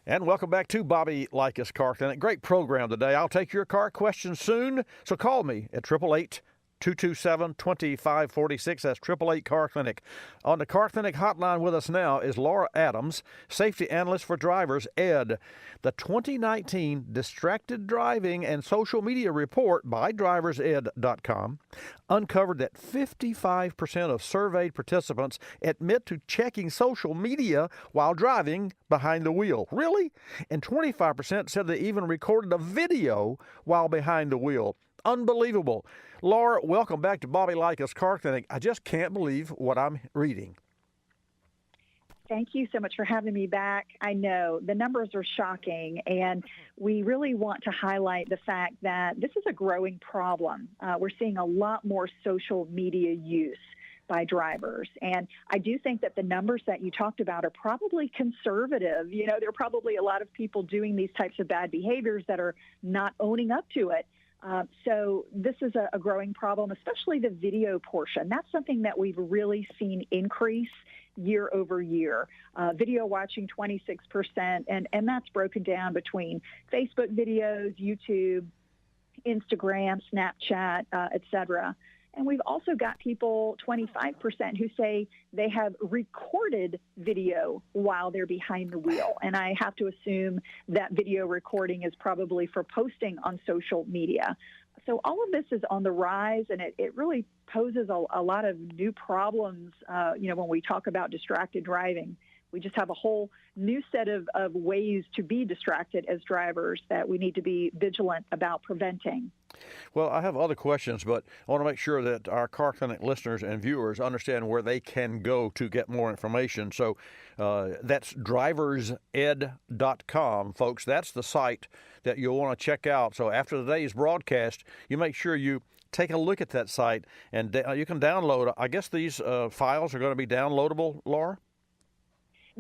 And welcome back to Bobby Likis Car Clinic. Great program today. I'll take your car questions soon, so call me at 888-227-2546. That's 888 Car Clinic. On the Car Clinic hotline with us now is Laura Adams, Safety Analyst for Drivers, ED. The 2019 Distracted Driving and Social Media Report by DriversEd.com uncovered that 55% of surveyed participants admit to checking social media while driving behind the wheel. Really? And 25% said they even recorded a video while behind the wheel. Unbelievable. Laura, welcome back to Bobby Likis Car Clinic. I just can't believe what I'm reading. Thank you so much for having me back. I know the numbers are shocking, and we really want to highlight the fact that this is a growing problem. We're seeing a lot more social media use by drivers. And I do think that the numbers that you talked about are probably conservative. You know, there are probably a lot of people doing these types of bad behaviors that are not owning up to it. So this is a growing problem, especially the video portion. That's something that we've really seen increase year over year. Video watching 26%, and that's broken down between Facebook videos, YouTube, Instagram, Snapchat, et cetera. And we've also got people, 25%, who say they have recorded video while they're behind the wheel. And I have to assume that video recording is probably for posting on social media. So all of this is on the rise, and it really poses a lot of new problems, when we talk about distracted driving. We just have a whole new set of ways to be distracted as drivers that we need to be vigilant about preventing. Well, I have other questions, but I want to make sure that our Car Clinic listeners and viewers understand where they can go to get more information. So that's driversed.com, folks. That's the site that you'll want to check out. So after today's broadcast, you make sure you take a look at that site, and you can download. I guess these files are going to be downloadable, Laura?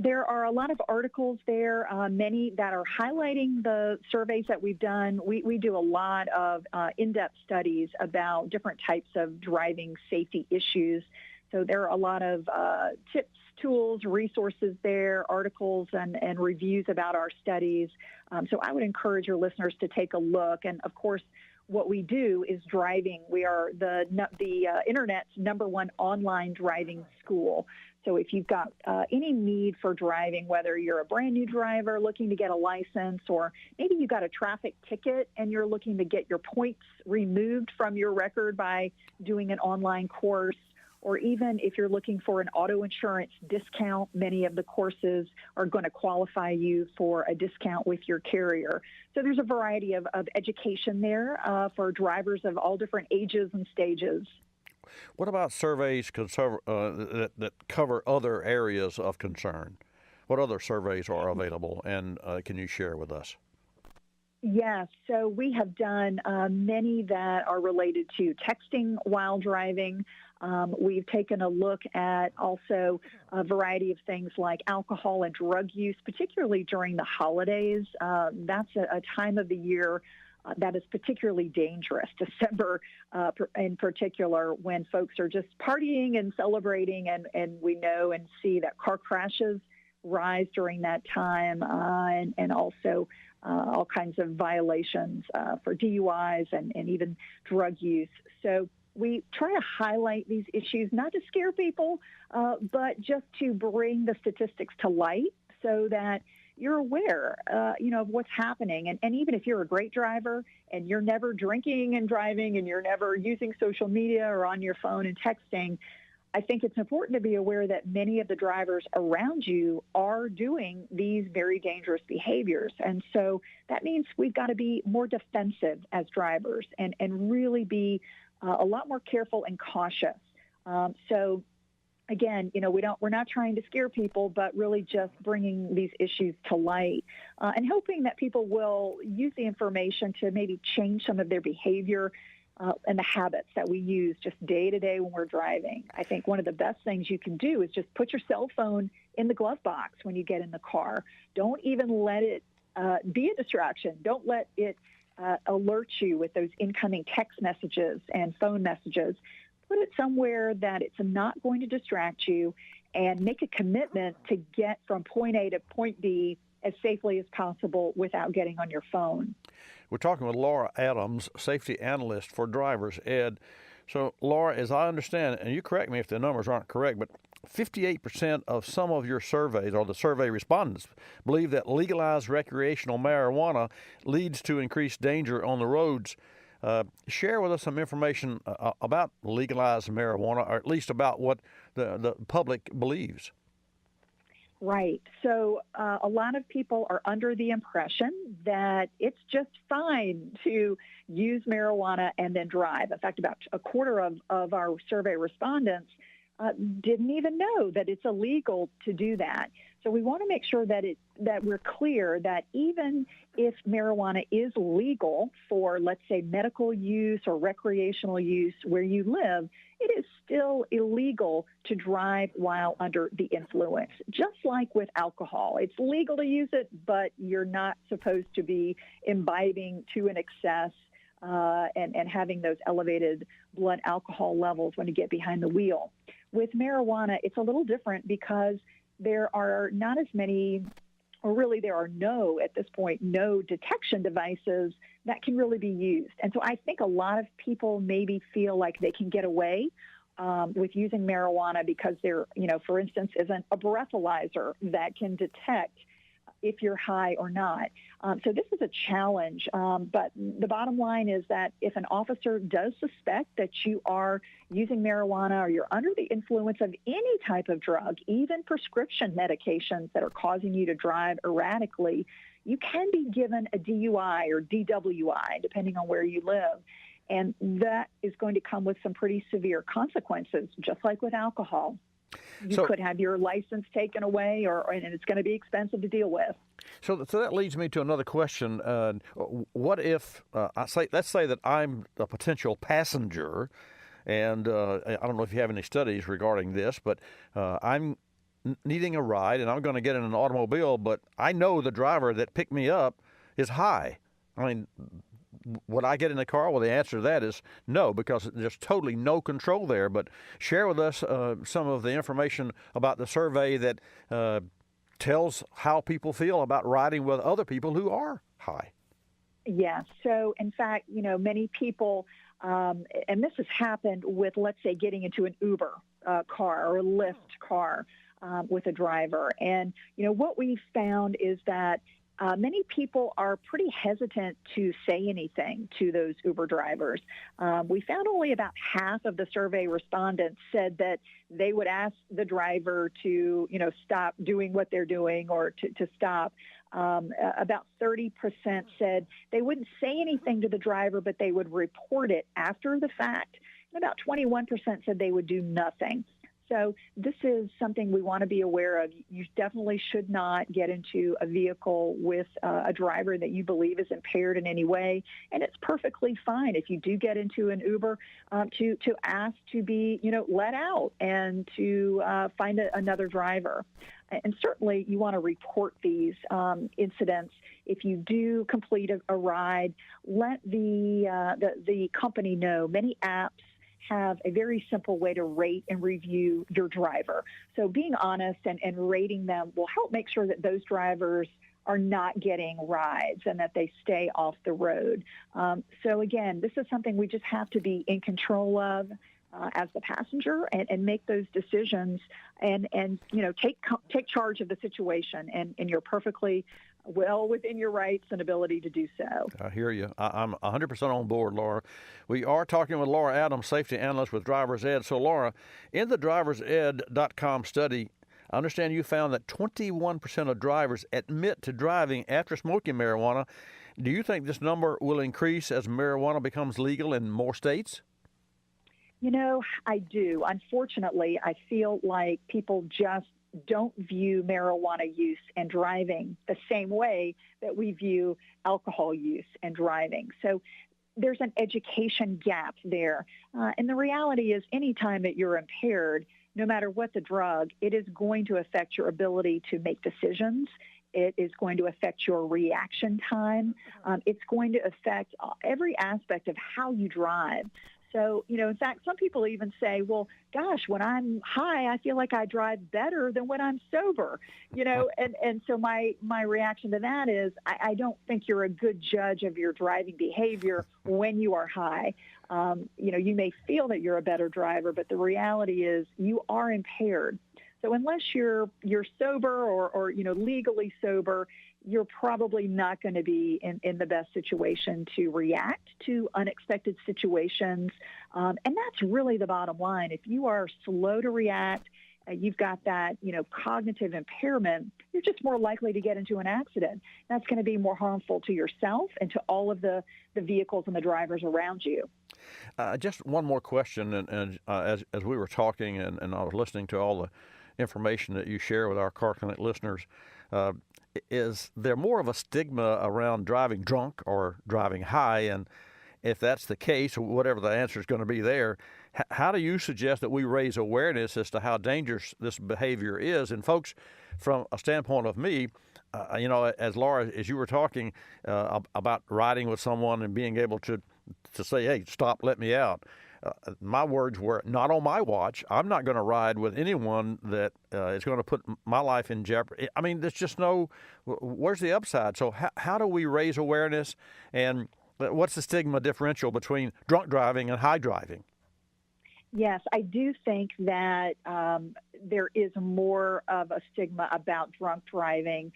There are a lot of articles there, many that are highlighting the surveys that we've done. We do a lot of in-depth studies about different types of driving safety issues. So there are a lot of tips, tools, resources there, articles, and reviews about our studies. So I would encourage your listeners to take a look. And, of course, what we do is driving. We are the Internet's #1 online driving school. So if you've got any need for driving, whether you're a brand new driver looking to get a license, or maybe you got a traffic ticket and you're looking to get your points removed from your record by doing an online course, or even if you're looking for an auto insurance discount, many of the courses are going to qualify you for a discount with your carrier. So there's a variety of education there for drivers of all different ages and stages. What about surveys that cover other areas of concern? What other surveys are available, and can you share with us? Yes, so we have done many that are related to texting while driving. We've taken a look at also a variety of things like alcohol and drug use, particularly during the holidays. That's a time of the year that is particularly dangerous, December in particular, when folks are just partying and celebrating, and we know and see that car crashes rise during that time, and also all kinds of violations for DUIs and even drug use. So we try to highlight these issues, not to scare people, but just to bring the statistics to light so that you're aware, of what's happening. And even if you're a great driver and you're never drinking and driving and you're never using social media or on your phone and texting, I think it's important to be aware that many of the drivers around you are doing these very dangerous behaviors. And so that means we've got to be more defensive as drivers and really be a lot more careful and cautious. So again, we're not trying to scare people, but really just bringing these issues to light and hoping that people will use the information to maybe change some of their behavior and the habits that we use just day to day when we're driving. I think one of the best things you can do is just put your cell phone in the glove box when you get in the car. Don't even let it be a distraction. Don't let it alert you with those incoming text messages and phone messages. Put it somewhere that it's not going to distract you, and make a commitment to get from point A to point B as safely as possible without getting on your phone. We're talking with Laura Adams, safety analyst for drivers ed. So, Laura, as I understand, and you correct me if the numbers aren't correct, but 58% of some of your surveys, or the survey respondents, believe that legalized recreational marijuana leads to increased danger on the roads. Share with us some information about legalized marijuana, or at least about what the public believes. Right. So a lot of people are under the impression that it's just fine to use marijuana and then drive. In fact, about a quarter of our survey respondents didn't even know that it's illegal to do that. So we want to make sure that we're clear that even if marijuana is legal for, let's say, medical use or recreational use where you live, it is still illegal to drive while under the influence. Just like with alcohol, it's legal to use it, but you're not supposed to be imbibing to an excess and having those elevated blood alcohol levels when you get behind the wheel. With marijuana, it's a little different because there are not as many, or really there are at this point, no detection devices that can really be used. And so I think a lot of people maybe feel like they can get away with using marijuana because there, for instance, isn't a breathalyzer that can detect if you're high or not. So this is a challenge. But the bottom line is that if an officer does suspect that you are using marijuana or you're under the influence of any type of drug, even prescription medications that are causing you to drive erratically, you can be given a DUI or DWI, depending on where you live. And that is going to come with some pretty severe consequences, just like with alcohol. You could have your license taken away, and it's going to be expensive to deal with. So that leads me to another question. What if let's say that I'm a potential passenger, and I don't know if you have any studies regarding this, but I'm needing a ride, and I'm going to get in an automobile, but I know the driver that picked me up is high. I mean, would I get in the car? Well, the answer to that is no, because there's totally no control there. But share with us some of the information about the survey that tells how people feel about riding with other people who are high. Yes. So, in fact, many people, and this has happened with, let's say, getting into an Uber car or a Lyft car with a driver. And, what we found is that many people are pretty hesitant to say anything to those Uber drivers. We found only about half of the survey respondents said that they would ask the driver to, stop doing what they're doing or to stop. About 30% said they wouldn't say anything to the driver, but they would report it after the fact. And about 21% said they would do nothing. So this is something we want to be aware of. You definitely should not get into a vehicle with a driver that you believe is impaired in any way. And it's perfectly fine if you do get into an Uber to ask to be, let out and to find another driver. And certainly you want to report these incidents. If you do complete a ride, let the company know. Many apps have a very simple way to rate and review your driver. So being honest and rating them will help make sure that those drivers are not getting rides and that they stay off the road. So again, this is something we just have to be in control of as the passenger and make those decisions and take charge of the situation. And you're perfectly well within your rights and ability to do so. I hear you. I'm 100% on board, Laura. We are talking with Laura Adams, safety analyst with Drivers Ed. So, Laura, in the driversed.com study, I understand you found that 21% of drivers admit to driving after smoking marijuana. Do you think this number will increase as marijuana becomes legal in more states? I do. Unfortunately, I feel like people just don't view marijuana use and driving the same way that we view alcohol use and driving. So there's an education gap there. And the reality is anytime that you're impaired, no matter what the drug, it is going to affect your ability to make decisions. It is going to affect your reaction time. It's going to affect every aspect of how you drive. So, in fact, some people even say, well, gosh, when I'm high, I feel like I drive better than when I'm sober, and so my reaction to that is I don't think you're a good judge of your driving behavior when you are high. You may feel that you're a better driver, but the reality is you are impaired. So unless you're sober or legally sober, you're probably not going to be in the best situation to react to unexpected situations. And that's really the bottom line. If you are slow to react, you've got that, cognitive impairment, you're just more likely to get into an accident. That's going to be more harmful to yourself and to all of the vehicles and the drivers around you. Just one more question. And as we were talking and I was listening to all the information that you share with our Car Clinic listeners, is there more of a stigma around driving drunk or driving high? And if that's the case, whatever the answer is going to be there, how do you suggest that we raise awareness as to how dangerous this behavior is? And folks, from a standpoint of me, as Laura, as you were talking about riding with someone and being able to say, hey, stop, let me out. My words were, not on my watch. I'm not going to ride with anyone that is going to put my life in jeopardy. I mean, there's just where's the upside? So how do we raise awareness, and what's the stigma differential between drunk driving and high driving? Yes, I do think that there is more of a stigma about drunk driving.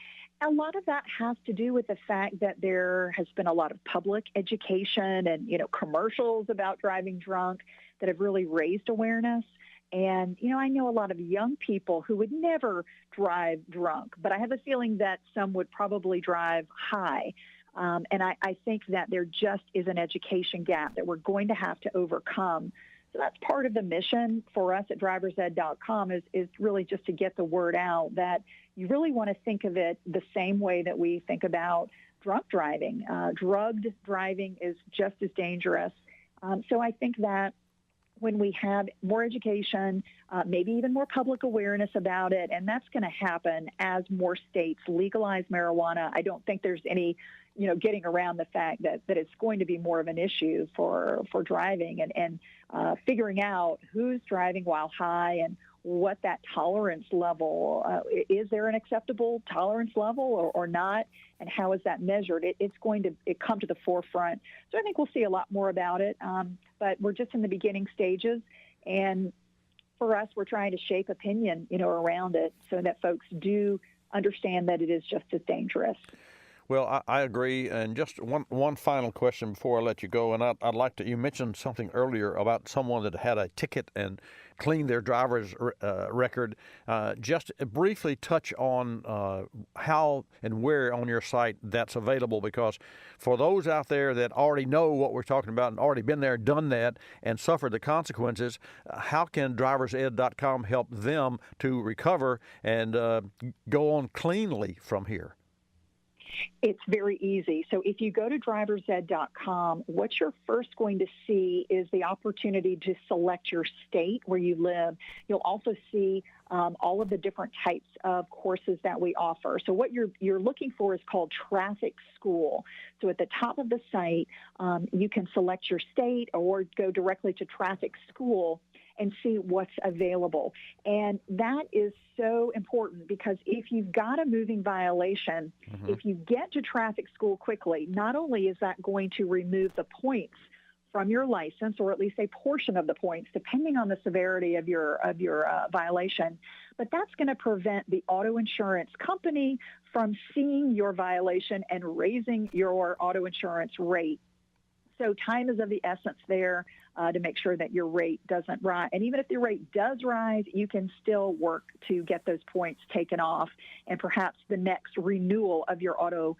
A lot of that has to do with the fact that there has been a lot of public education and, commercials about driving drunk that have really raised awareness. And, I know a lot of young people who would never drive drunk, but I have a feeling that some would probably drive high. And I think that there just is an education gap that we're going to have to overcome. So that's part of the mission for us at driversed.com is really just to get the word out that you really want to think of it the same way that we think about drunk driving. Drugged driving is just as dangerous. So I think that when we have more education, maybe even more public awareness about it, and that's going to happen as more states legalize marijuana. I don't think there's any getting around the fact that it's going to be more of an issue for driving and figuring out who's driving while high and what that tolerance level, is there an acceptable tolerance level or not, and how is that measured? It's going to come to the forefront. So I think we'll see a lot more about it, but we're just in the beginning stages, and for us, we're trying to shape opinion, around it so that folks do understand that it is just as dangerous. Well, I agree. And just one final question before I let you go. And I'd like to, you mentioned something earlier about someone that had a ticket and cleaned their driver's record. Just briefly touch on how and where on your site that's available, because for those out there that already know what we're talking about and already been there, done that, and suffered the consequences, how can driversed.com help them to recover and go on cleanly from here? It's very easy. So if you go to driversed.com, what you're first going to see is the opportunity to select your state where you live. You'll also see all of the different types of courses that we offer. So what you're looking for is called Traffic School. So at the top of the site, you can select your state or go directly to Traffic School and see what's available. And that is so important because if you've got a moving violation, if you get to traffic school quickly, not only is that going to remove the points from your license, or at least a portion of the points, depending on the severity of your violation, but that's going to prevent the auto insurance company from seeing your violation and raising your auto insurance rate. So time is of the essence there to make sure that your rate doesn't rise. And even if the rate does rise, you can still work to get those points taken off. And perhaps the next renewal of your auto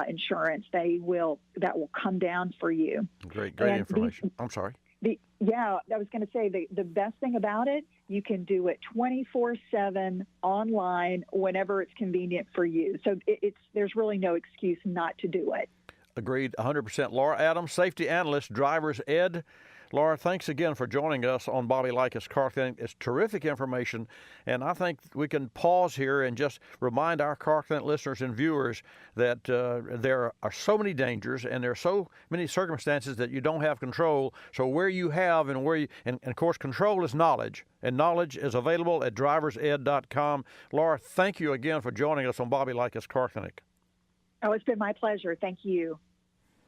insurance, that will come down for you. Great information. I'm sorry. I was going to say the best thing about it, you can do it 24/7 online whenever it's convenient for you. So there's really no excuse not to do it. Agreed, 100%. Laura Adams, Safety Analyst, Driver's Ed. Laura, thanks again for joining us on Bobby Likis Car Clinic. It's terrific information, and I think we can pause here and just remind our Car Clinic listeners and viewers that there are so many dangers and there are so many circumstances that you don't have control. So where you have and where you, and of course, control is knowledge, and knowledge is available at driversed.com. Laura, thank you again for joining us on Bobby Likis Car Clinic. Oh, it's been my pleasure. Thank you.